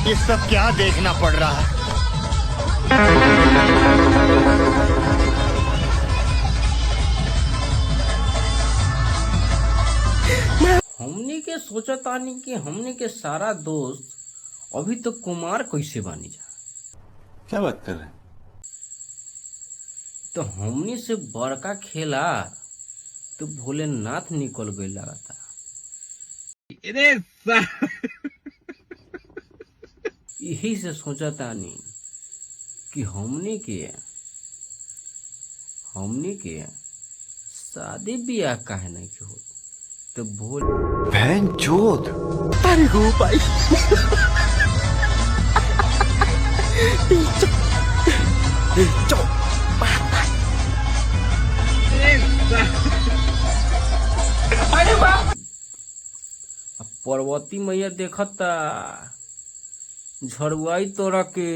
ये सब क्या देखना पड़ रहा है। हमने के सोचा तानी कि हमने के सारा दोस्त अभी तो कुमार कैसे बानी जा। क्या बात कर रहे हैं? तो हमने से बड़का खेला तो भोलेनाथ निकल गई लगाता। यही से सोचा तानी कि हमने के शादी ब्याह काहे नहीं के हो। तो भोल बहन चोद। अरे हो भाई पार्वती मैया देखता झड़ुआई तोरा के